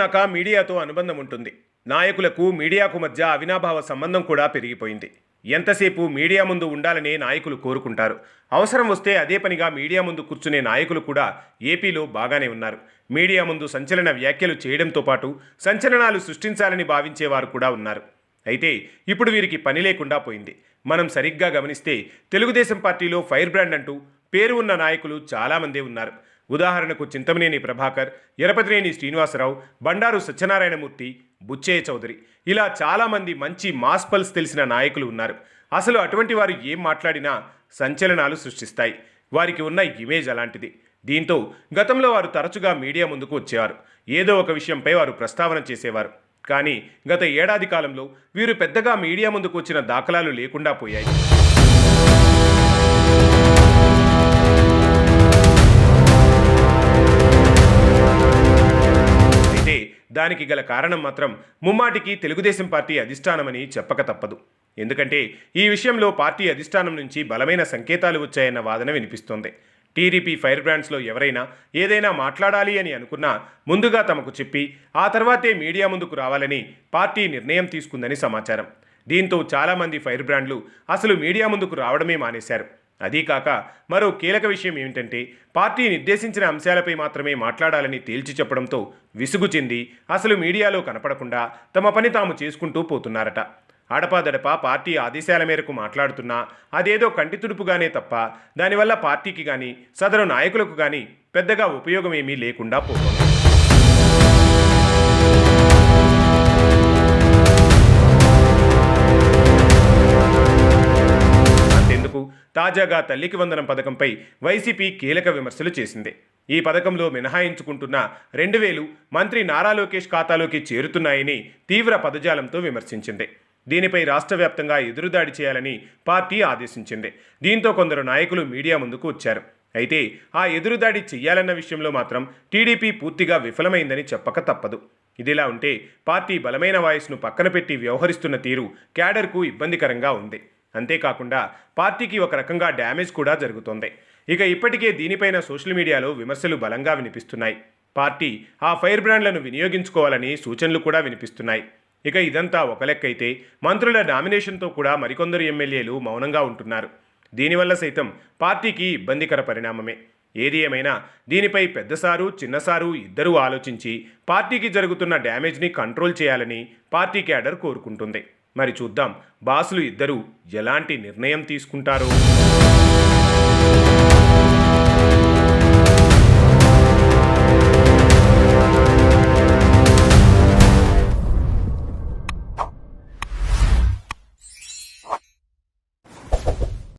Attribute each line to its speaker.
Speaker 1: అన్నాక మీడియాతో అనుబంధం ఉంటుంది. నాయకులకు మీడియాకు మధ్య అవినాభావ సంబంధం కూడా పెరిగిపోయింది. ఎంతసేపు మీడియా ముందు ఉండాలనే నాయకులు కోరుకుంటారు. అవసరం వస్తే అదే పనిగా మీడియా ముందు కూర్చునే నాయకులు కూడా ఏపీలో బాగానే ఉన్నారు. మీడియా ముందు సంచలన వ్యాఖ్యలు చేయడంతో పాటు సంచలనాలు సృష్టించాలని భావించేవారు కూడా ఉన్నారు. అయితే ఇప్పుడు వీరికి పని లేకుండా పోయింది. మనం సరిగ్గా గమనిస్తే తెలుగుదేశం పార్టీలో ఫైర్ బ్రాండ్ అంటూ పేరు ఉన్న నాయకులు చాలామందే ఉన్నారు. ఉదాహరణకు చింతమనేని ప్రభాకర్, ఎరపతినేని శ్రీనివాసరావు, బండారు సత్యనారాయణమూర్తి, బుచ్చయ్య చౌదరి, ఇలా చాలామంది మంచి మాస్ పల్స్ తెలిసిన నాయకులు ఉన్నారు. అసలు అటువంటి వారు ఏం మాట్లాడినా సంచలనాలు సృష్టిస్తాయి. వారికి ఉన్న ఇమేజ్ అలాంటిది. దీంతో గతంలో వారు తరచుగా మీడియా ముందుకు వచ్చేవారు. ఏదో ఒక విషయంపై వారు ప్రస్తావన చేసేవారు. కానీ గత ఏడాది కాలంలో వీరు పెద్దగా మీడియా ముందుకు వచ్చిన దాఖలాలు లేకుండా పోయాయి. అయితే దానికి గల కారణం మాత్రం ముమ్మాటికి తెలుగుదేశం పార్టీ అధిష్టానమని చెప్పక తప్పదు. ఎందుకంటే ఈ విషయంలో పార్టీ అధిష్టానం నుంచి బలమైన సంకేతాలు వచ్చాయన్న వాదన వినిపిస్తోంది. టీడీపీ ఫైర్ బ్రాండ్స్లో ఎవరైనా ఏదైనా మాట్లాడాలి అని అనుకున్నా ముందుగా తమకు చెప్పి ఆ తర్వాతే మీడియా ముందుకు రావాలని పార్టీ నిర్ణయం తీసుకుందని సమాచారం. దీంతో చాలామంది ఫైర్ బ్రాండ్లు అసలు మీడియా ముందుకు రావడమే మానేశారు. అదీకాక మరో కీలక విషయం ఏమిటంటే పార్టీ నిర్దేశించిన అంశాలపై మాత్రమే మాట్లాడాలని తేల్చి చెప్పడంతో విసుగు చెంది అసలు మీడియాలో కనపడకుండా తమ పని తాము చేసుకుంటూ పోతున్నారట. అడపాదడపా పార్టీ ఆదేశాల మేరకు మాట్లాడుతున్నా అదేదో కంటితుడుపుగానే తప్ప దానివల్ల పార్టీకి కానీ సదరు నాయకులకు కానీ పెద్దగా ఉపయోగమేమీ లేకుండా పోతుంది. అంతెందుకు, తాజాగా తల్లికి వందనం పథకంపై వైసీపీ కీలక విమర్శలు చేసింది. ఈ పథకంలో మినహాయించుకుంటున్న 2,000 మంత్రి నారా లోకేష్ ఖాతాలోకి చేరుతున్నాయని తీవ్ర పదజాలంతో విమర్శించింది. దీనిపై రాష్ట్ర వ్యాప్తంగా ఎదురుదాడి చేయాలని పార్టీ ఆదేశించింది. దీంతో కొందరు నాయకులు మీడియా ముందుకు వచ్చారు. అయితే ఆ ఎదురుదాడి చెయ్యాలన్న విషయంలో మాత్రం టీడీపీ పూర్తిగా విఫలమైందని చెప్పక తప్పదు. ఇదిలా ఉంటే పార్టీ బలమైన వాయిస్ను పక్కన పెట్టి వ్యవహరిస్తున్న తీరు క్యాడర్కు ఇబ్బందికరంగా ఉంది. అంతేకాకుండా పార్టీకి ఒక రకంగా డ్యామేజ్ కూడా జరుగుతోంది. ఇక ఇప్పటికే దీనిపైన సోషల్ మీడియాలో విమర్శలు బలంగా వినిపిస్తున్నాయి. పార్టీ ఆ ఫైర్ బ్రాండ్లను వినియోగించుకోవాలని సూచనలు కూడా వినిపిస్తున్నాయి. ఇక ఇదంతా ఒక లెక్కైతే మంత్రుల నామినేషన్తో కూడా మరికొందరు ఎమ్మెల్యేలు మౌనంగా ఉంటున్నారు. దీనివల్ల సైతం పార్టీకి ఇబ్బందికర పరిణామమే. ఏది ఏమైనా దీనిపై పెద్దసారు చిన్నసారు ఇద్దరూ ఆలోచించి పార్టీకి జరుగుతున్న డ్యామేజ్ని కంట్రోల్ చేయాలని పార్టీ క్యాడర్ కోరుకుంటుంది. మరి చూద్దాం బాసులు ఇద్దరూ ఎలాంటి నిర్ణయం తీసుకుంటారో.